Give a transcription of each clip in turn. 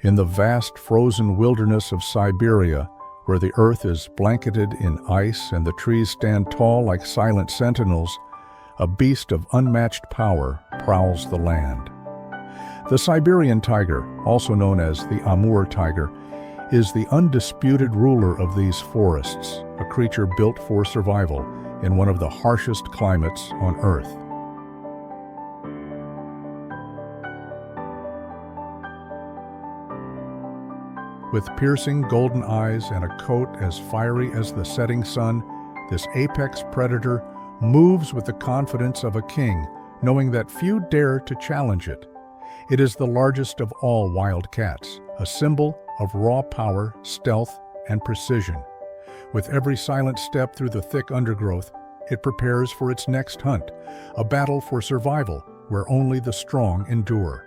In the vast frozen wilderness of Siberia, where the earth is blanketed in ice and the trees stand tall like silent sentinels, a beast of unmatched power prowls the land. The Siberian tiger, also known as the Amur tiger, is the undisputed ruler of these forests, a creature built for survival in one of the harshest climates on Earth. With piercing golden eyes and a coat as fiery as the setting sun, this apex predator moves with the confidence of a king, knowing that few dare to challenge it. It is the largest of all wild cats, a symbol of raw power, stealth, and precision. With every silent step through the thick undergrowth, it prepares for its next hunt, a battle for survival where only the strong endure.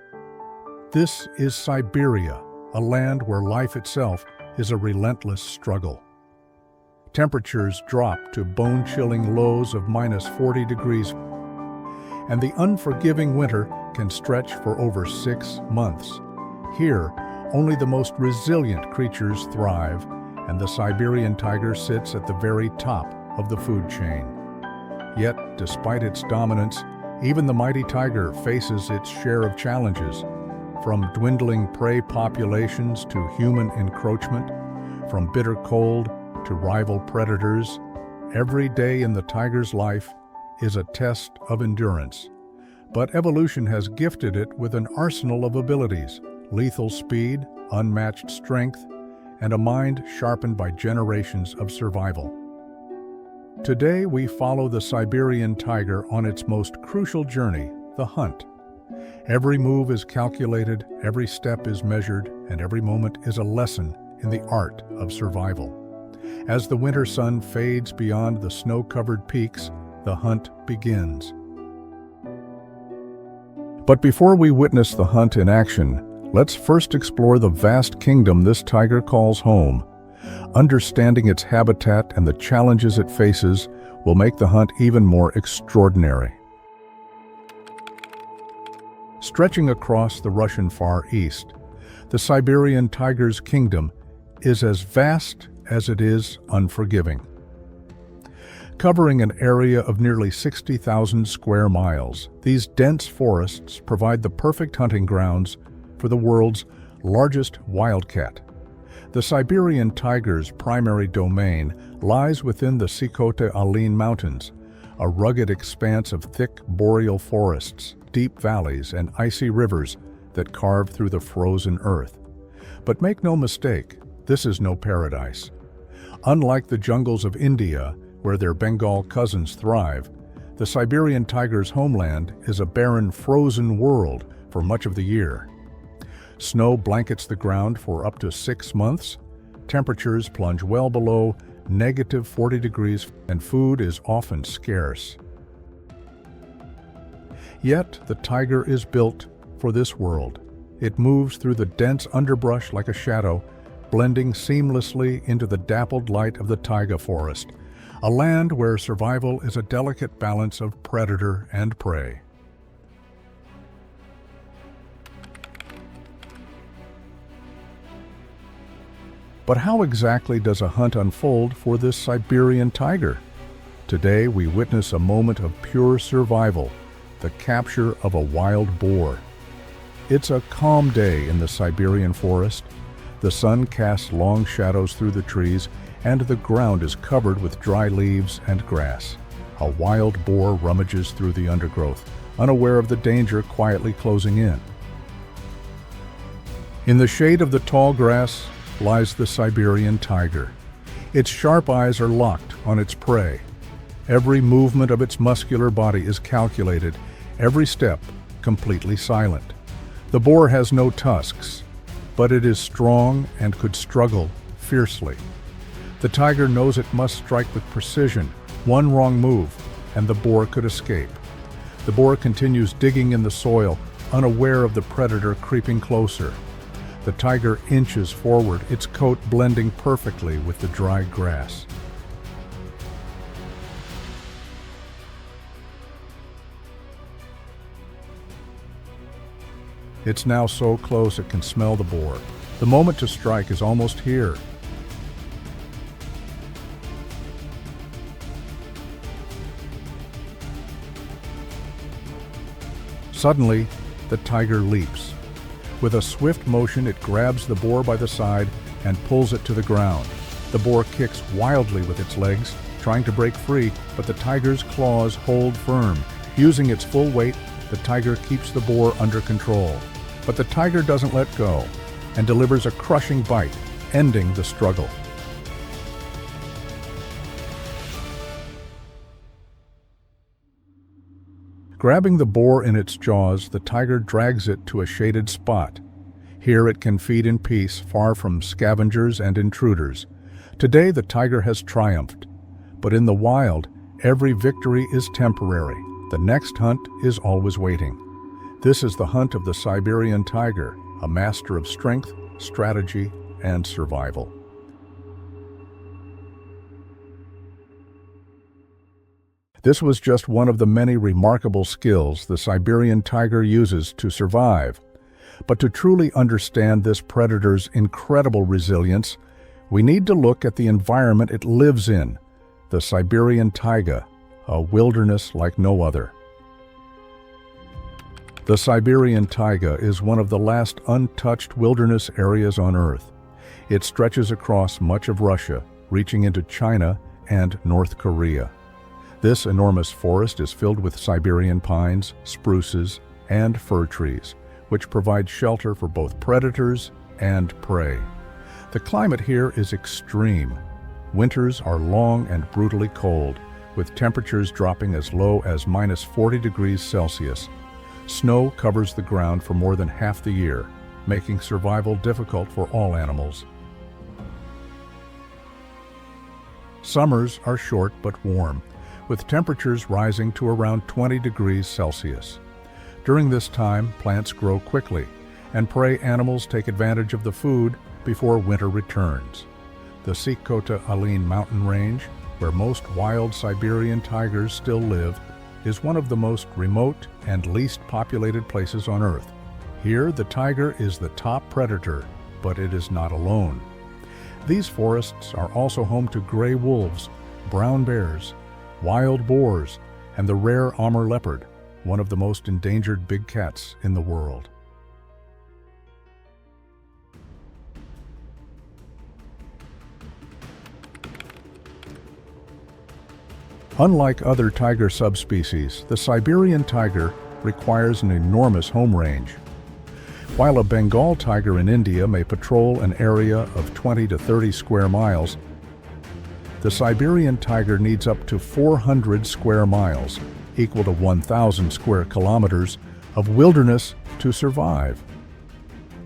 This is Siberia, a land where life itself is a relentless struggle. Temperatures drop to bone-chilling lows of -40 degrees, and the unforgiving winter can stretch for over 6 months. Here, only the most resilient creatures thrive, and the Siberian tiger sits at the very top of the food chain. Yet, despite its dominance, even the mighty tiger faces its share of challenges, from dwindling prey populations to human encroachment, from bitter cold to rival predators. Every day in the tiger's life is a test of endurance. But evolution has gifted it with an arsenal of abilities: lethal speed, unmatched strength, and a mind sharpened by generations of survival. Today we follow the Siberian tiger on its most crucial journey, the hunt. Every move is calculated, every step is measured, and every moment is a lesson in the art of survival. As the winter sun fades beyond the snow-covered peaks, the hunt begins. But before we witness the hunt in action, let's first explore the vast kingdom this tiger calls home. Understanding its habitat and the challenges it faces will make the hunt even more extraordinary. Stretching across the Russian Far East, the Siberian tiger's kingdom is as vast as it is unforgiving. Covering an area of nearly 60,000 square miles, these dense forests provide the perfect hunting grounds for the world's largest wildcat. The Siberian tiger's primary domain lies within the Sikhote-Alin Mountains, a rugged expanse of thick boreal forests, deep valleys, and icy rivers that carve through the frozen earth. But make no mistake, this is no paradise. Unlike the jungles of India, where their Bengal cousins thrive, the Siberian tiger's homeland is a barren, frozen world for much of the year. Snow blankets the ground for up to 6 months, temperatures plunge well below -40 degrees, and food is often scarce. Yet, the tiger is built for this world. It moves through the dense underbrush like a shadow, blending seamlessly into the dappled light of the taiga forest, a land where survival is a delicate balance of predator and prey. But how exactly does a hunt unfold for this Siberian tiger? Today, we witness a moment of pure survival, the capture of a wild boar. It's a calm day in the Siberian forest. The sun casts long shadows through the trees, and the ground is covered with dry leaves and grass. A wild boar rummages through the undergrowth, unaware of the danger quietly closing in. In the shade of the tall grass lies the Siberian tiger. Its sharp eyes are locked on its prey. Every movement of its muscular body is calculated, every step completely silent. The boar has no tusks, but it is strong and could struggle fiercely. The tiger knows it must strike with precision. One wrong move, and the boar could escape. The boar continues digging in the soil, unaware of the predator creeping closer. The tiger inches forward, its coat blending perfectly with the dry grass. It's now so close it can smell the boar. The moment to strike is almost here. Suddenly, the tiger leaps. With a swift motion, it grabs the boar by the side and pulls it to the ground. The boar kicks wildly with its legs, trying to break free, but the tiger's claws hold firm. Using its full weight, the tiger keeps the boar under control. But the tiger doesn't let go and delivers a crushing bite, ending the struggle. Grabbing the boar in its jaws, the tiger drags it to a shaded spot. Here it can feed in peace, far from scavengers and intruders. Today the tiger has triumphed, but in the wild, every victory is temporary. The next hunt is always waiting. This is the hunt of the Siberian tiger, a master of strength, strategy, and survival. This was just one of the many remarkable skills the Siberian tiger uses to survive. But to truly understand this predator's incredible resilience, we need to look at the environment it lives in, the Siberian taiga, a wilderness like no other. The Siberian taiga is one of the last untouched wilderness areas on Earth. It stretches across much of Russia, reaching into China and North Korea. This enormous forest is filled with Siberian pines, spruces, and fir trees, which provide shelter for both predators and prey. The climate here is extreme. Winters are long and brutally cold, with temperatures dropping as low as minus 40 degrees Celsius. Snow covers the ground for more than half the year, making survival difficult for all animals. Summers are short but warm, with temperatures rising to around 20 degrees Celsius. During this time, plants grow quickly, and prey animals take advantage of the food before winter returns. The Sikota-Alin mountain range, where most wild Siberian tigers still live, is one of the most remote and least populated places on Earth. Here, the tiger is the top predator, but it is not alone. These forests are also home to gray wolves, brown bears, wild boars, and the rare Amur leopard, one of the most endangered big cats in the world. Unlike other tiger subspecies, the Siberian tiger requires an enormous home range. While a Bengal tiger in India may patrol an area of 20 to 30 square miles, the Siberian tiger needs up to 400 square miles, equal to 1,000 square kilometers, of wilderness to survive.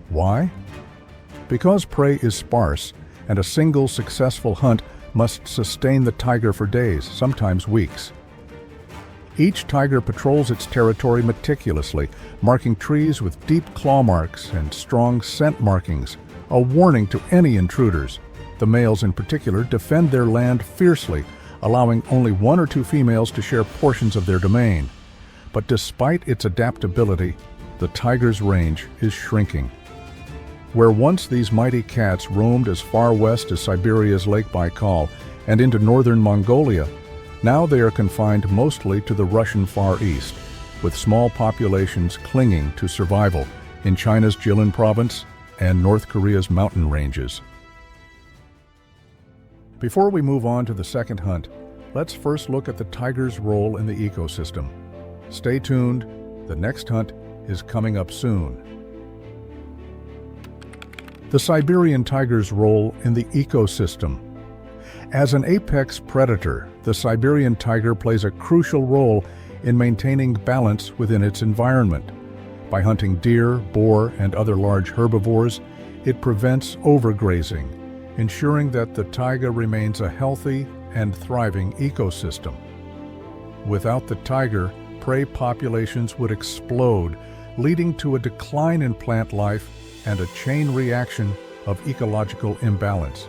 Why? Because prey is sparse, and a single successful hunt must sustain the tiger for days, sometimes weeks. Each tiger patrols its territory meticulously, marking trees with deep claw marks and strong scent markings, a warning to any intruders. The males in particular defend their land fiercely, allowing only one or two females to share portions of their domain. But despite its adaptability, the tiger's range is shrinking. Where once these mighty cats roamed as far west as Siberia's Lake Baikal and into northern Mongolia, now they are confined mostly to the Russian Far East, with small populations clinging to survival in China's Jilin province and North Korea's mountain ranges. Before we move on to the second hunt, let's first look at the tiger's role in the ecosystem. Stay tuned, the next hunt is coming up soon. The Siberian tiger's role in the ecosystem. As an apex predator, the Siberian tiger plays a crucial role in maintaining balance within its environment. By hunting deer, boar, and other large herbivores, it prevents overgrazing, ensuring that the taiga remains a healthy and thriving ecosystem. Without the tiger, prey populations would explode, leading to a decline in plant life and a chain reaction of ecological imbalance.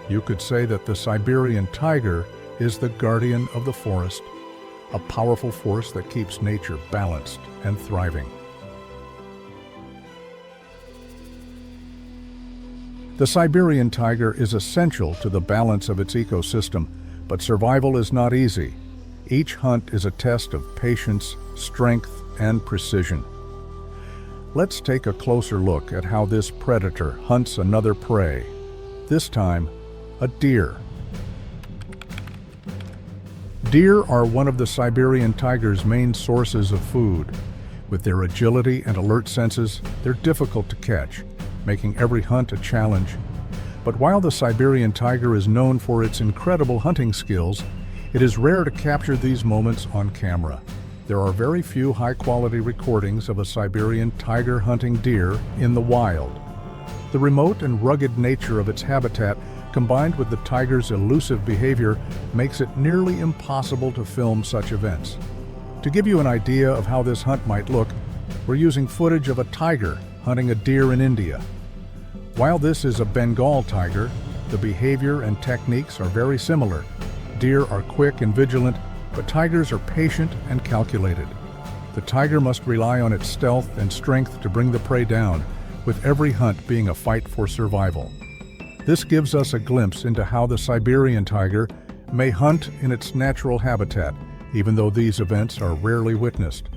You could say that the Siberian tiger is the guardian of the forest, a powerful force that keeps nature balanced and thriving. The Siberian tiger is essential to the balance of its ecosystem, but survival is not easy. Each hunt is a test of patience, strength, and precision. Let's take a closer look at how this predator hunts another prey, this time a deer. Deer are one of the Siberian tiger's main sources of food. With their agility and alert senses, they're difficult to catch, making every hunt a challenge. But while the Siberian tiger is known for its incredible hunting skills, it is rare to capture these moments on camera. There are very few high-quality recordings of a Siberian tiger hunting deer in the wild. The remote and rugged nature of its habitat, combined with the tiger's elusive behavior, makes it nearly impossible to film such events. To give you an idea of how this hunt might look, we're using footage of a tiger hunting a deer in India. While this is a Bengal tiger, the behavior and techniques are very similar. Deer are quick and vigilant, but tigers are patient and calculated. The tiger must rely on its stealth and strength to bring the prey down, with every hunt being a fight for survival. This gives us a glimpse into how the Siberian tiger may hunt in its natural habitat, even though these events are rarely witnessed.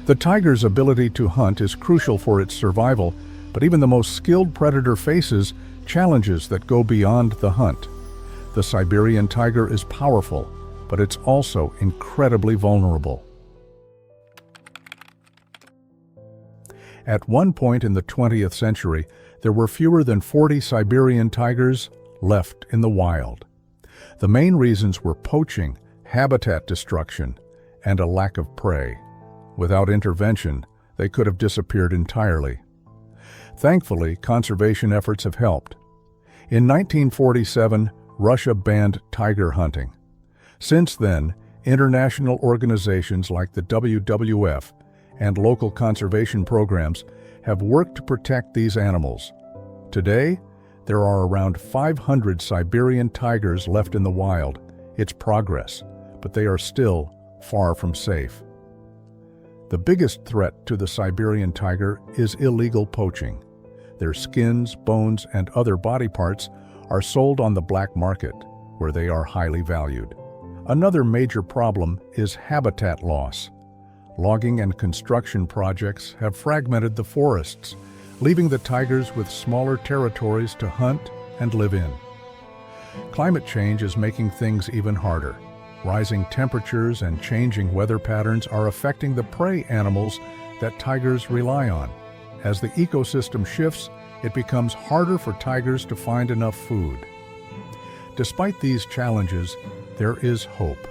The tiger's ability to hunt is crucial for its survival, but even the most skilled predator faces challenges that go beyond the hunt. The Siberian tiger is powerful, but it's also incredibly vulnerable. At one point in the 20th century, there were fewer than 40 Siberian tigers left in the wild. The main reasons were poaching, habitat destruction, and a lack of prey. Without intervention, they could have disappeared entirely. Thankfully, conservation efforts have helped. In 1947, Russia banned tiger hunting. Since then, international organizations like the WWF and local conservation programs have worked to protect these animals. Today, there are around 500 Siberian tigers left in the wild. It's progress, but they are still far from safe. The biggest threat to the Siberian tiger is illegal poaching. Their skins, bones, and other body parts are sold on the black market, where they are highly valued. Another major problem is habitat loss. Logging and construction projects have fragmented the forests, leaving the tigers with smaller territories to hunt and live in. Climate change is making things even harder. Rising temperatures and changing weather patterns are affecting the prey animals that tigers rely on. As the ecosystem shifts, it becomes harder for tigers to find enough food. Despite these challenges, there is hope.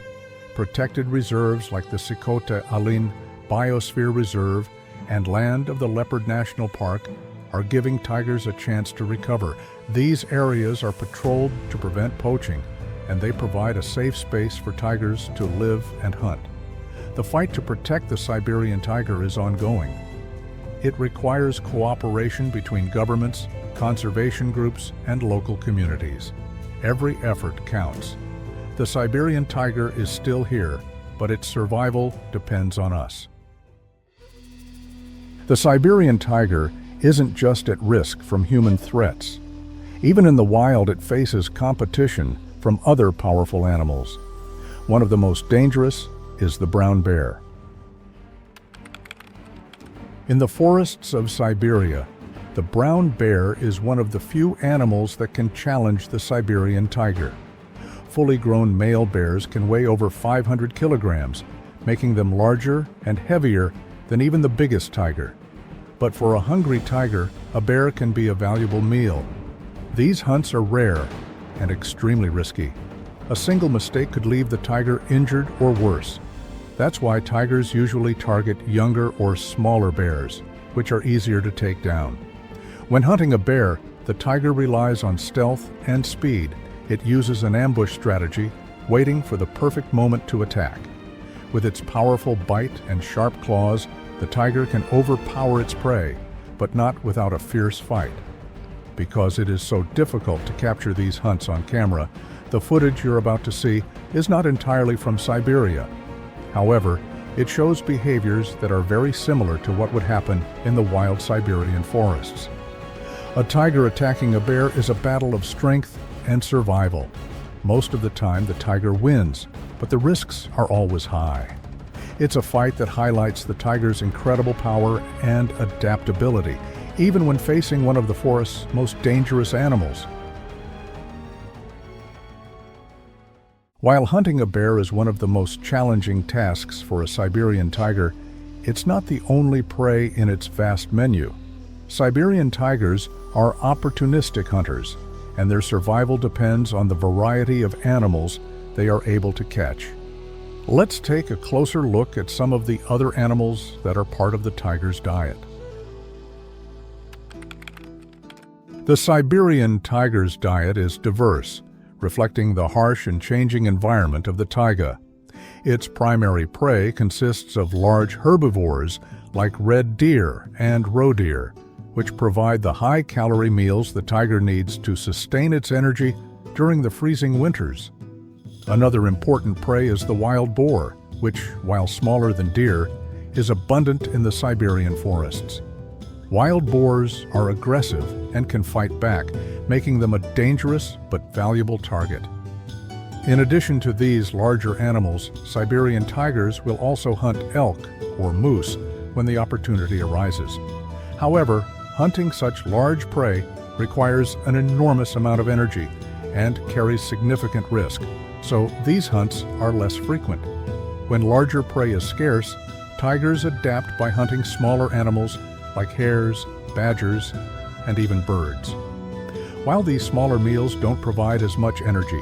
Protected reserves like the Sikhote-Alin Biosphere Reserve and Land of the Leopard National Park are giving tigers a chance to recover. These areas are patrolled to prevent poaching, and they provide a safe space for tigers to live and hunt. The fight to protect the Siberian tiger is ongoing. It requires cooperation between governments, conservation groups, and local communities. Every effort counts. The Siberian tiger is still here, but its survival depends on us. The Siberian tiger isn't just at risk from human threats. Even in the wild, it faces competition from other powerful animals. One of the most dangerous is the brown bear. In the forests of Siberia, the brown bear is one of the few animals that can challenge the Siberian tiger. Fully grown male bears can weigh over 500 kilograms, making them larger and heavier than even the biggest tiger. But for a hungry tiger, a bear can be a valuable meal. These hunts are rare and extremely risky. A single mistake could leave the tiger injured or worse. That's why tigers usually target younger or smaller bears, which are easier to take down. When hunting a bear, the tiger relies on stealth and speed. It uses an ambush strategy, waiting for the perfect moment to attack. With its powerful bite and sharp claws, the tiger can overpower its prey, but not without a fierce fight. Because it is so difficult to capture these hunts on camera, the footage you're about to see is not entirely from Siberia. However, It shows behaviors that are very similar to what would happen in the wild Siberian forests. A tiger attacking a bear is a battle of strength and survival. Most of the time, the tiger wins, but the risks are always high. It's a fight that highlights the tiger's incredible power and adaptability, even when facing one of the forest's most dangerous animals. While hunting a bear is one of the most challenging tasks for a Siberian tiger, it's not the only prey in its vast menu. Siberian tigers are opportunistic hunters, and their survival depends on the variety of animals they are able to catch. Let's take a closer look at some of the other animals that are part of the tiger's diet. The Siberian tiger's diet is diverse, reflecting the harsh and changing environment of the taiga. Its primary prey consists of large herbivores like red deer and roe deer, which provide the high-calorie meals the tiger needs to sustain its energy during the freezing winters. Another important prey is the wild boar, which, while smaller than deer, is abundant in the Siberian forests. Wild boars are aggressive and can fight back, making them a dangerous but valuable target. In addition to these larger animals, Siberian tigers will also hunt elk or moose when the opportunity arises. However, hunting such large prey requires an enormous amount of energy and carries significant risk, so these hunts are less frequent. When larger prey is scarce, tigers adapt by hunting smaller animals like hares, badgers, and even birds. While these smaller meals don't provide as much energy,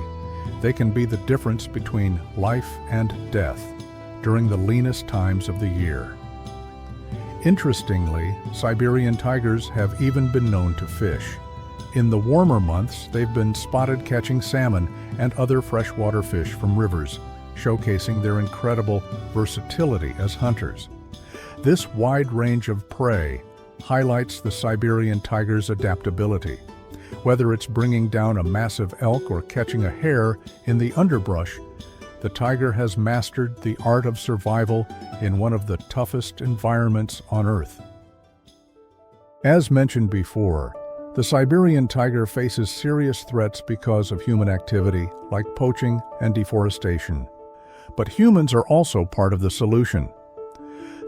they can be the difference between life and death during the leanest times of the year. Interestingly, Siberian tigers have even been known to fish. In the warmer months, they've been spotted catching salmon and other freshwater fish from rivers, showcasing their incredible versatility as hunters. This wide range of prey highlights the Siberian tiger's adaptability. Whether it's bringing down a massive elk or catching a hare in the underbrush, the tiger has mastered the art of survival in one of the toughest environments on Earth. As mentioned before, the Siberian tiger faces serious threats because of human activity like poaching and deforestation. But humans are also part of the solution.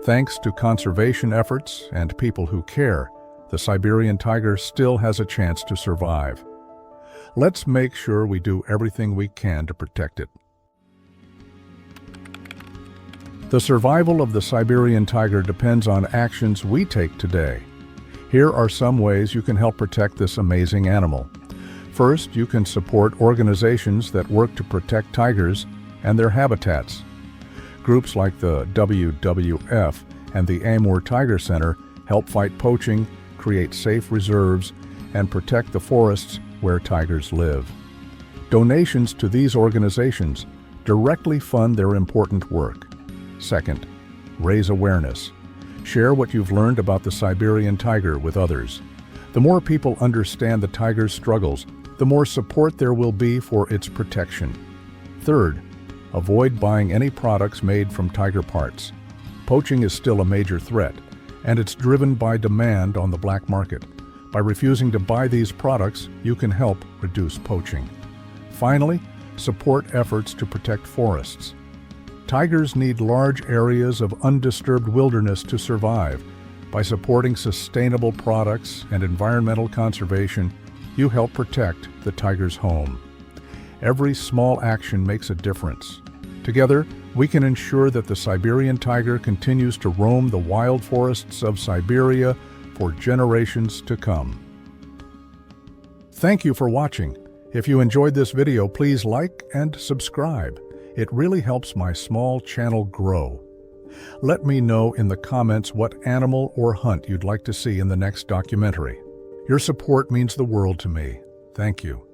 Thanks to conservation efforts and people who care, the Siberian tiger still has a chance to survive. Let's make sure we do everything we can to protect it. The survival of the Siberian tiger depends on actions we take today. Here are some ways you can help protect this amazing animal. First, you can support organizations that work to protect tigers and their habitats. Groups like the WWF and the Amur Tiger Center help fight poaching, create safe reserves, and protect the forests where tigers live. Donations to these organizations directly fund their important work. Second, raise awareness. Share what you've learned about the Siberian tiger with others. The more people understand the tiger's struggles, the more support there will be for its protection. Third, avoid buying any products made from tiger parts. Poaching is still a major threat, and it's driven by demand on the black market. By refusing to buy these products, you can help reduce poaching. Finally, support efforts to protect forests. Tigers need large areas of undisturbed wilderness to survive. By supporting sustainable products and environmental conservation, you help protect the tiger's home. Every small action makes a difference. Together, we can ensure that the Siberian tiger continues to roam the wild forests of Siberia for generations to come. Thank you for watching. If you enjoyed this video, please like and subscribe. It really helps my small channel grow. Let me know in the comments what animal or hunt you'd like to see in the next documentary. Your support means the world to me. Thank you.